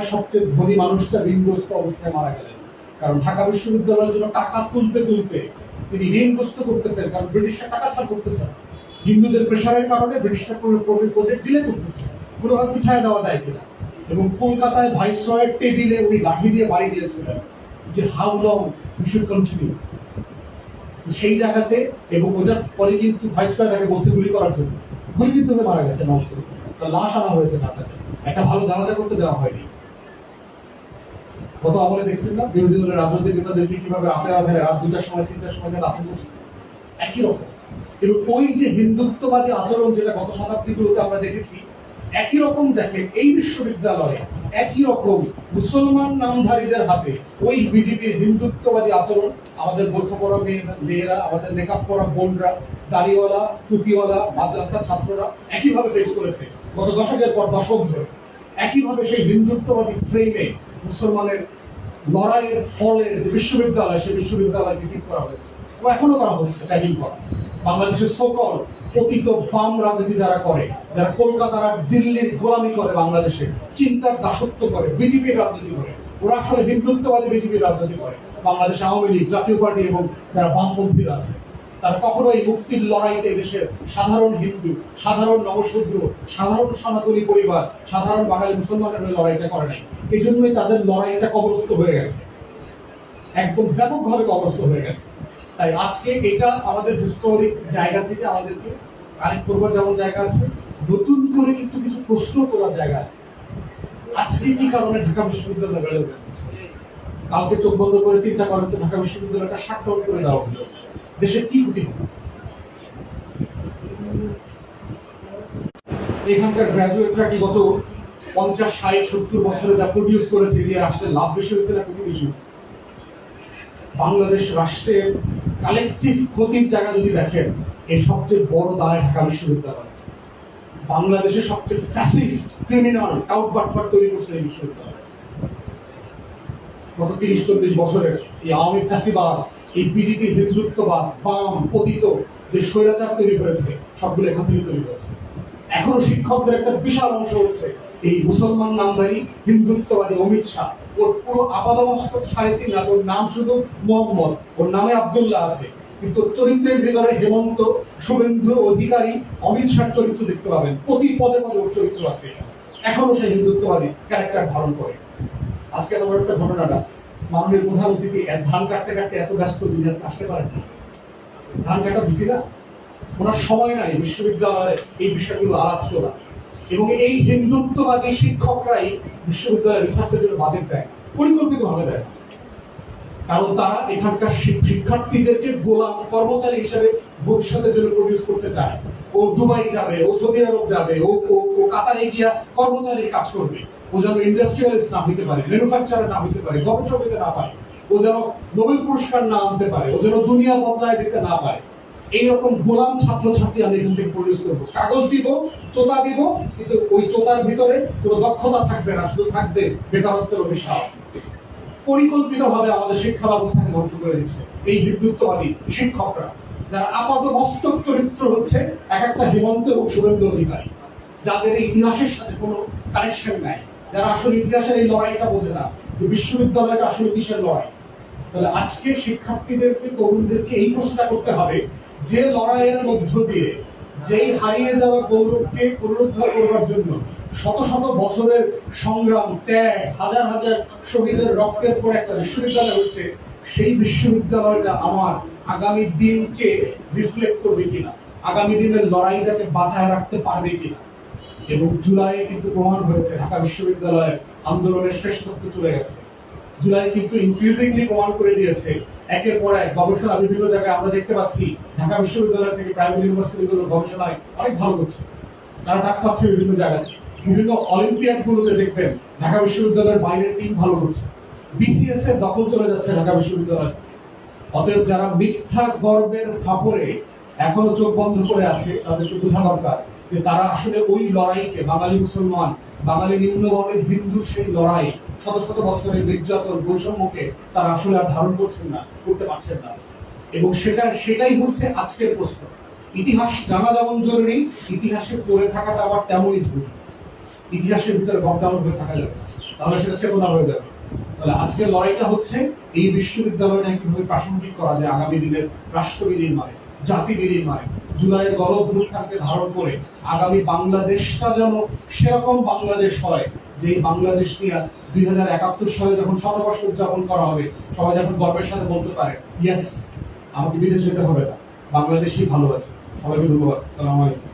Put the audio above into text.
বাংলার সবচেয়ে ধনী মানুষটা ঋণগ্রস্ত অবস্থায় মারা গেলেন। কারণ ঢাকা বিশ্ববিদ্যালয়ের জন্য টাকা তুলতে তুলতে তিনি ঋণগ্রস্ত করতেছেন, কারণ ব্রিটিশরা টাকা ছাড় করতেছে। হিন্দুদের প্রেশারের কারণে ব্রিটিশরা প্রজেক্ট ডিলে করতেছে, কোনোভাবে পিছায় দেওয়া যায় কিনা। এবং কলকাতায় ভাইসরয়ের টেবিলে উনি লাঠি দিয়ে বাড়ি দিয়েছিলেন যে how long we should continue. সেই জায়গাতে এবং ওটার পরে কিন্তু ভাইসরয় তাকে বলতে গুলি করার জন্য গুলিবিদ্ধ হয়ে মারা গেছে। তার লাশ আনা হয়েছে ঢাকাতে, একটা ভালো জানাজা করতে দেওয়া হয়নি। গত আমলে দেখছেন না বিরোধী দলের রাজনৈতিক নেতাদেরকে কিভাবে রাতের আধারে রাত 2টার সময় 3টার সময় দাফন করছে, একই রকম। এবং ওই যে হিন্দুত্ববাদী আচরণ যেটা গত শতাব্দীগুলোতে আমরা দেখেছি, একই রকম দেখেন এই বিশ্ববিদ্যালয়ে একই রকম মুসলমান নামধারীদের হাতে ওই বিজেপির হিন্দুত্ববাদী আচরণ। আমাদের বোরখা পরা মেয়েরা, আমাদের মেকআপ পরা বোনরা, দাড়িওয়ালা টুপিওয়ালা মাদ্রাসার ছাত্ররা একইভাবে ফেস করেছে গত দশকের পর দশক ধরে। একইভাবে সেই হিন্দুত্ববাদী ফ্রেমে মুসলমানের লড়াইয়ের ফলের যে বিশ্ববিদ্যালয়, সেই বিশ্ববিদ্যালয় বিক্রি করা হয়েছে এবং এখনো করা হচ্ছে ট্যাগিং করা। বাংলাদেশের সকল পতিত বাম রাজনীতি যারা করে, যারা কলকাতার আর দিল্লির গোলামি করে, বাংলাদেশে চিন্তার দাসত্ব করে, বিজেপির রাজনীতি করে, ওরা আসলে হিন্দুত্ববাদী বিজেপির রাজনীতি করে। বাংলাদেশ আওয়ামী লীগ, জাতীয় পার্টি এবং যারা বামপন্থীরা আছে, তারা কখনো এই মুক্তির লড়াইতে দেশের সাধারণ হিন্দু, সাধারণ নবশূদ্র, সাধারণ সনাতনী পরিবার, সাধারণ বাঙালি মুসলমানের ওই লড়াইটা করে নাই। এই জন্যই তাদের লড়াইটা কবরস্থ হয়ে গেছে, একদম ব্যাপকভাবে কবরস্থ হয়ে গেছে। তাই আজকে এটা আমাদের হিস্টোরিক জায়গা থেকে আমাদেরকে কানেক্ট করবার যেমন জায়গা আছে, নতুন করে কিন্তু কিছু প্রশ্ন তোলার জায়গা আছে। আজকে কি কারণে ঢাকা বিশ্ববিদ্যালয় বেড়ে উঠেছে? কালকে চোখ বন্ধ করে চিন্তা করেন তো, ঢাকা বিশ্ববিদ্যালয়টা শাটডাউন করে দেওয়া হলো, দেশের কি ক্ষতি হবে? এখানকার গ্রাজুয়েটরা কি গত 50, 60, 70 বছরে যা প্রডিউস করেছে, দিয়ে রাষ্ট্রের লাভ বেশি হয়েছে না ক্ষতি বেশি হয়েছে? বাংলাদেশ রাষ্ট্রের কালেকটিভ ক্ষতির জায়গা যদি দেখেন, এই সবচেয়ে বড় দায় ঢাকা বিশ্ববিদ্যালয়। বাংলাদেশের সবচেয়ে ফ্যাসিস্ট ক্রিমিনাল আউটবাটপাট তৈরি করছে এই বিশ্ববিদ্যালয়। গত 30-40 বছরের এই আওয়ামী ফ্যাসিবাদ, এই বিজেপি হিন্দুত্ববাদ, বাম পতিত যে স্বৈরাচার তৈরি হয়েছে, সবগুলো এখান থেকে তৈরি হয়েছে। এখনো শিক্ষকদের একটা বিশাল অংশ হচ্ছে এই মুসলমান নামধারী হিন্দুত্ববাদী অমিত শাহ। ওর পুরো আপাদমস্তক 3.5 লাখ, ওর নাম শুধু মোহাম্মদ, ওর নামে আব্দুল্লাহ আছে, কিন্তু চরিত্রের ভিতরে হেমন্ত, শুভেন্দু অধিকারী, অমিত শাহ চরিত্র দেখতে পাবেন। প্রতি পদে পদে ওর চরিত্র আছে, এখনো সেই হিন্দুত্ববাদী ক্যারেক্টার ধারণ করে। আজকে তোমার একটা ঘটনাটা, মাননীয় প্রধানমন্ত্রী ধান কাটতে কাটতে এত ব্যস্ত দুনিয়া আসতে পারেন না, ধান কাটা দিছি না, ওনার সময় নাই বিশ্ববিদ্যালয়ে এই বিষয়গুলো আলাপ করা। এবং এই হিন্দুত্ববাদী শিক্ষকরাই বিশ্ববিদ্যালয়ের রিসার্চের জন্য বাজেট দেয়, পরিকল্পিত ভাবে দেয়। কারণ তারা এখানকার শিক্ষার্থীদেরকে গোলাম কর্মচারী হিসেবে ভবিষ্যতের জন্য প্রডিউস করতে চায়। ও দুবাই যাবে, ও সৌদি আরব যাবে, ও কাতারে গিয়া কর্মচারীর কাজ করবে। ও যেন ইন্ডাস্ট্রিয়ালিস্ট না হইতে পারে, ম্যানুফ্যাকচারার না হইতে পারে, গবেষক হইতে না পারে, ও যেন নোবেল পুরস্কার না আনতে পারে, ও যেন দুনিয়া বদলায় দিতে না পারে। এইরকম গোলাম ছাত্রছাত্রী আমি এখান থেকে প্রডিউস করবো। কাগজ দিব, চোতা দিব, কিন্তু ওই চোতার ভিতরে কোনো দক্ষতা থাকবে না, শুধু থাকবে বেকারত্বের অভিশাপ। পরিকল্পিত ভাবে আমাদের শিক্ষা ব্যবস্থাকে ধ্বংস করে দিচ্ছে এই হিন্দুত্ববাদী শিক্ষকরা, যারা আপাত মস্তক চরিত্র হচ্ছে এক একটা হেমন্ত এবং শুভেন্দু অধিকারী, যাদের ইতিহাসের সাথে কোনো কানেকশন নাই, যারা আসলে ইতিহাসের এই লড়াইটা বোঝে না, যে বিশ্ববিদ্যালয়টা আসলে কিসের লড়াই। তাহলে আজকে শিক্ষার্থীদেরকে, তরুণদেরকে এই প্রশ্নটা করতে হবে, যে লড়াইয়ের মধ্য দিয়ে, যেই হারিয়ে যাওয়া গৌরবকে পুনরুদ্ধার করবার জন্য শত শত বছরের সংগ্রাম, ত্যাগ, হাজার হাজার শহীদের রক্তের পর একটা বিশ্ববিদ্যালয় হচ্ছে, সেই বিশ্ববিদ্যালয়টা আমার আগামী দিনকে রিফ্লেক্ট করবে কিনা, আগামী দিনের লড়াইটাকে বাঁচায় রাখতে পারবে কিনা। এবং জুলাইয়ে কিন্তু প্রমাণ হয়েছে ঢাকা বিশ্ববিদ্যালয়ের আন্দোলনের শ্রেষ্ঠত্ব চলে গেছে। জুলাই কিন্তু ইনক্রিজিংলি প্রমাণ করে দিয়েছে, একের পর এক গবেষণা বিভিন্ন জায়গায় আমরা দেখতে পাচ্ছি ঢাকা বিশ্ববিদ্যালয় থেকে প্রাইভেট ইউনিভার্সিটিগুলোর গবেষণায় অনেক ভালো করছে, তারা ডাক পাচ্ছে বিভিন্ন জায়গায়। বিভিন্ন অলিম্পিয়াড গুলোতে দেখবেন ঢাকা বিশ্ববিদ্যালয়ের বাইরের টিম ভালো করছে, বিসিএস এর দখল চলে যাচ্ছে ঢাকা বিশ্ববিদ্যালয়। অতএব যারা মিথ্যা গর্বের ফাপড়ে এখনো চোখ বন্ধ করে আছে, তাদেরকে বোঝা দরকার যে তারা আসলে ওই লড়াইকে, বাঙালি মুসলমান, বাঙালি নিম্নবর্ণের হিন্দুর সেই লড়াই, শত শত বছরের নির্যাতন, বৈষম্যকে তারা আসলে আর ধারণ করছেন না, করতে পারছেন না। এবং সেটাই হচ্ছে আজকের প্রশ্ন। ইতিহাস জানা যেমন জরুরি, ইতিহাসে পড়ে থাকাটা আবার তেমনই জরুরি। ইতিহাসের ভিতরে বকডাউন হয়ে থাকা যাবে। তাহলে সেটা চেতনা হয়ে যাবে। তাহলে আজকের লড়াইটা হচ্ছে এই বিশ্ববিদ্যালয়টা কিভাবে প্রাসঙ্গিক করা যায় আগামী দিনের রাষ্ট্র বিনির্মাণে, জাতি বিনির্মাণে, জুলাইয়ের গণঅভ্যুত্থানকে ধারণ করে আগামী বাংলাদেশটা যেন সেরকম বাংলাদেশ হয় যে বাংলাদেশ নিয়ে 2071 সালে যখন শতবর্ষ উদযাপন করা হবে সবাই যখন গর্বের সাথে বলতে পারে ইয়েস, আমাকে বিদেশ যেতে হবে না, বাংলাদেশই ভালো আছে। সবাইকে ধন্যবাদ। আসসালামু আলাইকুম।